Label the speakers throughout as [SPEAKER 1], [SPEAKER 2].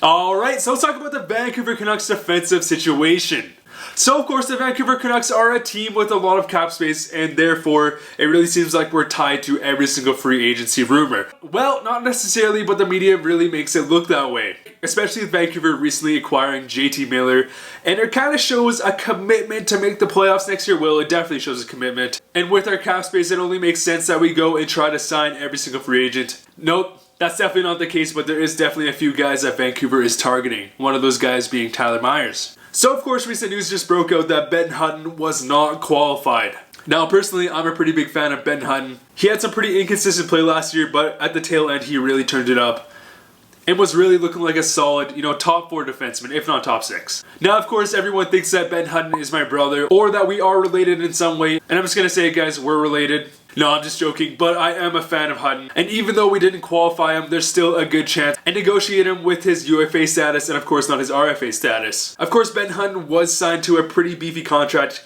[SPEAKER 1] Alright, so let's talk about the Vancouver Canucks defensive situation. So of course the Vancouver Canucks are a team with a lot of cap space, and therefore it really seems like we're tied to every single free agency rumor. Well, not necessarily, but the media really makes it look that way. Especially with Vancouver recently acquiring JT Miller, and it kind of shows a commitment to make the playoffs next year. Well, it definitely shows a commitment. And with our cap space, it only makes sense that we go and try to sign every single free agent. Nope. That's definitely not the case, but there is definitely a few guys that Vancouver is targeting. One of those guys being Tyler Myers. So of course recent news just broke out that Ben Hutton was not qualified. Now personally, I'm a pretty big fan of Ben Hutton. He had some pretty inconsistent play last year, but at the tail end he really turned it up. And was really looking like a solid, top 4 defenseman, if not top 6. Now, of course, everyone thinks that Ben Hutton is my brother, or that we are related in some way. And I'm just gonna say it, guys, we're related. No, I'm just joking, but I am a fan of Hutton. And even though we didn't qualify him, there's still a good chance and negotiate him with his UFA status and of course not his RFA status. Of course, Ben Hutton was signed to a pretty beefy contract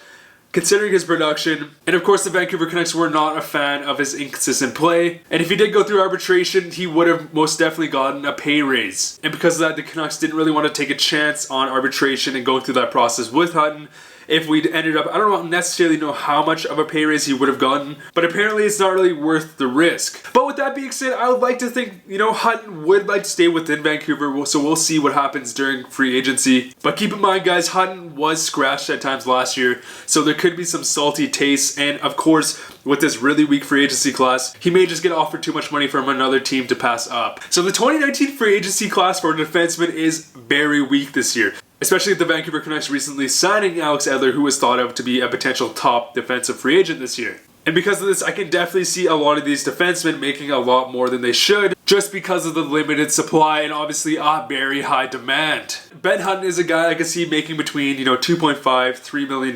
[SPEAKER 1] considering his production, and of course the Vancouver Canucks were not a fan of his inconsistent play, and if he did go through arbitration, he would have most definitely gotten a pay raise. And because of that, the Canucks didn't really want to take a chance on arbitration and going through that process with Hutton. If we'd ended up, I don't necessarily know how much of a pay raise he would have gotten, but apparently it's not really worth the risk. But with that being said, I would like to think, Hutton would like to stay within Vancouver, so we'll see what happens during free agency. But keep in mind, guys, Hutton was scratched at times last year, so there could be some salty tastes, and of course, with this really weak free agency class, he may just get offered too much money from another team to pass up. So the 2019 free agency class for defensemen is very weak this year. Especially with the Vancouver Canucks recently signing Alex Edler, who was thought of to be a potential top defensive free agent this year. And because of this, I can definitely see a lot of these defensemen making a lot more than they should, just because of the limited supply and obviously a very high demand. Ben Hutton is a guy I can see making between, $2.5, $3 million,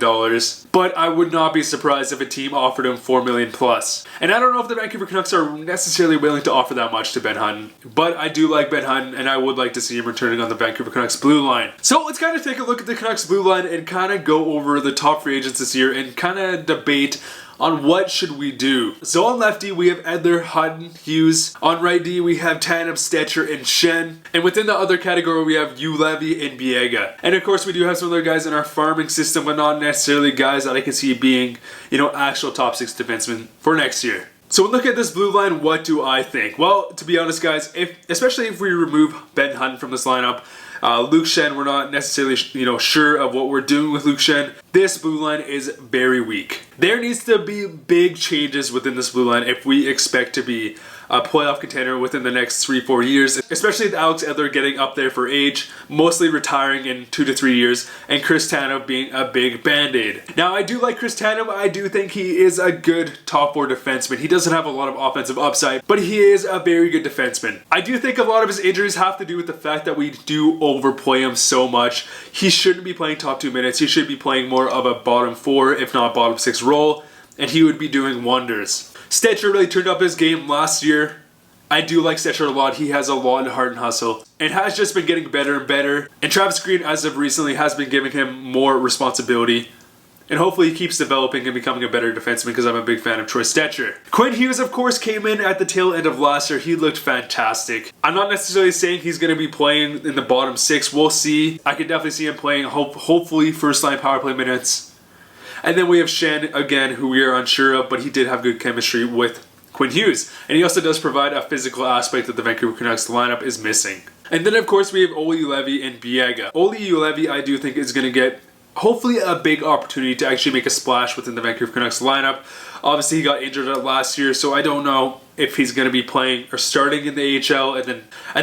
[SPEAKER 1] but I would not be surprised if a team offered him $4 million plus. And I don't know if the Vancouver Canucks are necessarily willing to offer that much to Ben Hutton, but I do like Ben Hutton, and I would like to see him returning on the Vancouver Canucks blue line. So let's kind of take a look at the Canucks blue line and kind of go over the top free agents this year and kind of debate on what should we do. So on lefty, we have Edler, Hutton, Hughes. On right D, we have Tanev, Stetcher, and Schenn. And within the other category, we have Ulevy and Biega. And of course, we do have some other guys in our farming system, but not necessarily guys that I can see being, actual top 6 defensemen for next year. So look at this blue line, what do I think? Well, to be honest, guys, especially if we remove Ben Hutton from this lineup, Luke Schenn, we're not necessarily sure of what we're doing with Luke Schenn. This blue line is very weak. There needs to be big changes within this blue line if we expect to be a playoff contender within the next 3-4 years, especially with Alex Edler getting up there for age, mostly retiring in 2 to 3 years, and Chris Tanev being a big band-aid. Now, I do like Chris Tanev. I do think he is a good top 4 defenseman. He doesn't have a lot of offensive upside, but he is a very good defenseman. I do think a lot of his injuries have to do with the fact that we do overplay him so much. He shouldn't be playing top 2 minutes. He should be playing more of a bottom 4, if not bottom 6 role, and he would be doing wonders. Stetcher really turned up his game last year. I do like Stetcher a lot. He has a lot of heart and hustle and has just been getting better and better. And Travis Green, as of recently, has been giving him more responsibility. And hopefully he keeps developing and becoming a better defenseman, because I'm a big fan of Troy Stetcher. Quinn Hughes, of course, came in at the tail end of last year. He looked fantastic. I'm not necessarily saying he's going to be playing in the bottom 6. We'll see. I could definitely see him playing, hopefully, first-line power play minutes. And then we have Schenn, again, who we are unsure of, but he did have good chemistry with Quinn Hughes. And he also does provide a physical aspect that the Vancouver Canucks lineup is missing. And then, of course, we have Olli Juolevi and Biega. Olli Juolevi, I do think, is going to get, hopefully, a big opportunity to actually make a splash within the Vancouver Canucks lineup. Obviously, he got injured last year, so I don't know if he's going to be playing or starting in the AHL and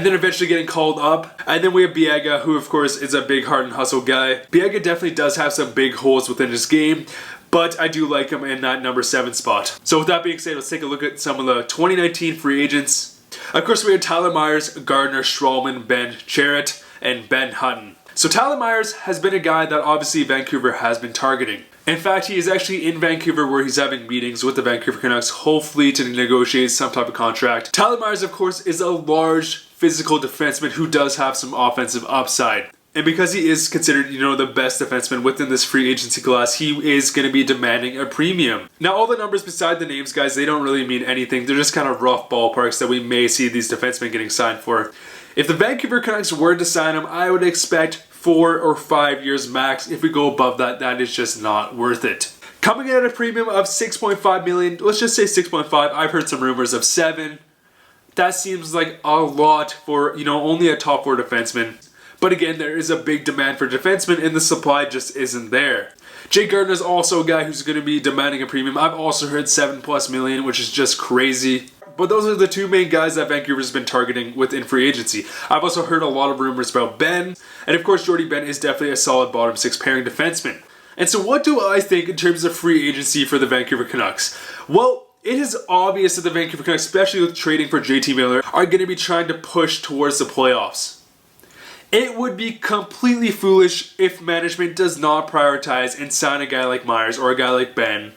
[SPEAKER 1] then eventually getting called up. And then we have Biega, who of course is a big heart and hustle guy. Biega definitely does have some big holes within his game, but I do like him in that number 7 spot. So with that being said, let's take a look at some of the 2019 free agents. Of course, we have Tyler Myers, Gardner, Stralman, Ben Chariot, and Ben Hutton. So Tyler Myers has been a guy that obviously Vancouver has been targeting. In fact, he is actually in Vancouver where he's having meetings with the Vancouver Canucks, hopefully to negotiate some type of contract. Tyler Myers, of course, is a large physical defenseman who does have some offensive upside. And because he is considered, the best defenseman within this free agency class, he is going to be demanding a premium. Now, all the numbers beside the names, guys, they don't really mean anything. They're just kind of rough ballparks that we may see these defensemen getting signed for. If the Vancouver Canucks were to sign him, I would expect 4 or 5 years max. If we go above that, that is just not worth it. Coming in at a premium of $6.5 million, let's just say 6.5. I've heard some rumors of 7. That seems like a lot for, only a top 4 defenseman. But again, there is a big demand for defensemen and the supply just isn't there. Jake Gardiner is also a guy who's going to be demanding a premium. I've also heard $7+ million, which is just crazy. But those are the two main guys that Vancouver's been targeting within free agency. I've also heard a lot of rumors about Ben. And of course, Jordy Ben is definitely a solid bottom 6 pairing defenseman. And so what do I think in terms of free agency for the Vancouver Canucks? Well, it is obvious that the Vancouver Canucks, especially with trading for JT Miller, are going to be trying to push towards the playoffs. It would be completely foolish if management does not prioritize and sign a guy like Myers or a guy like Ben.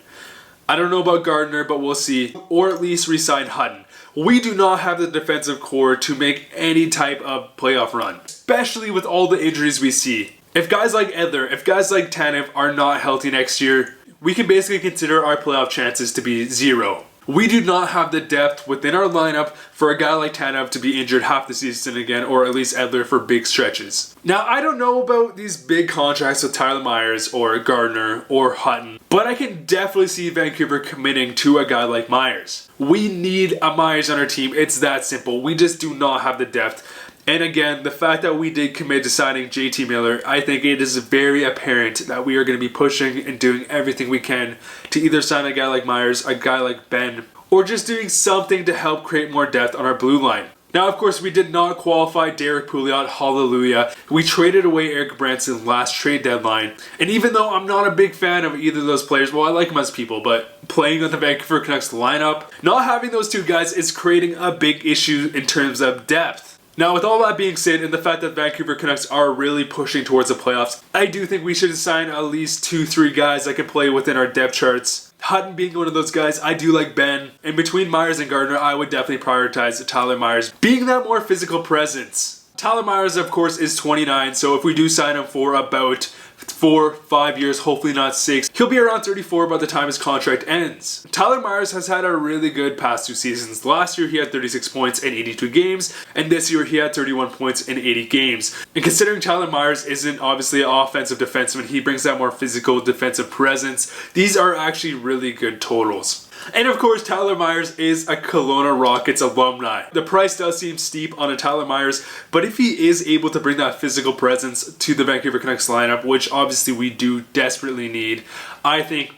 [SPEAKER 1] I don't know about Gardiner, but we'll see. Or at least re-sign Hutton. We do not have the defensive core to make any type of playoff run, especially with all the injuries we see. If guys like Edler, if guys like Tanev are not healthy next year, we can basically consider our playoff chances to be 0. We do not have the depth within our lineup for a guy like Tanev to be injured half the season again, or at least Edler for big stretches. Now, I don't know about these big contracts with Tyler Myers or Gardiner or Hutton, but I can definitely see Vancouver committing to a guy like Myers. We need a Myers on our team. It's that simple. We just do not have the depth. And again, the fact that we did commit to signing JT Miller, I think it is very apparent that we are going to be pushing and doing everything we can to either sign a guy like Myers, a guy like Ben, or just doing something to help create more depth on our blue line. Now, of course, we did not qualify Derek Pouliot, hallelujah. We traded away Eric Branson last trade deadline. And even though I'm not a big fan of either of those players, well, I like them as people, but playing on the Vancouver Canucks lineup, not having those two guys is creating a big issue in terms of depth. Now, with all that being said, and the fact that Vancouver Canucks are really pushing towards the playoffs, I do think we should sign at least 2-3 guys that can play within our depth charts. Hutton being one of those guys, I do like Ben. And between Myers and Gardiner, I would definitely prioritize Tyler Myers, being that more physical presence. Tyler Myers, of course, is 29, so if we do sign him for about 4-5 years, hopefully not 6, he'll be around 34 by the time his contract ends. Tyler Myers has had a really good past 2 seasons. Last year he had 36 points in 82 games, and this year he had 31 points in 80 games. And considering Tyler Myers isn't obviously an offensive defenseman, he brings that more physical defensive presence. These are actually really good totals. And of course, Tyler Myers is a Kelowna Rockets alumni. The price does seem steep on a Tyler Myers, but if he is able to bring that physical presence to the Vancouver Canucks lineup, which obviously we do desperately need, I think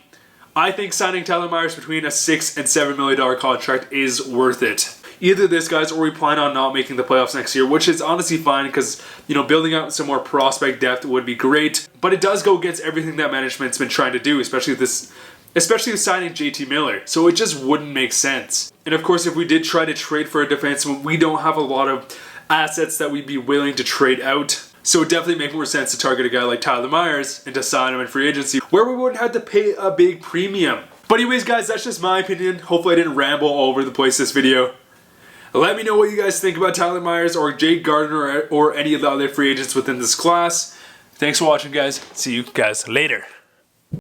[SPEAKER 1] signing Tyler Myers between a $6 and $7 million contract is worth it. Either this, guys, or we plan on not making the playoffs next year, which is honestly fine because, building out some more prospect depth would be great. But it does go against everything that management's been trying to do, especially with signing JT Miller. So it just wouldn't make sense. And of course, if we did try to trade for a defenseman, we don't have a lot of assets that we'd be willing to trade out. So it would definitely make more sense to target a guy like Tyler Myers and to sign him in free agency, where we wouldn't have to pay a big premium. But anyways, guys, that's just my opinion. Hopefully I didn't ramble all over the place this video. Let me know what you guys think about Tyler Myers or Jake Gardiner or any of the other free agents within this class. Thanks for watching, guys. See you guys later.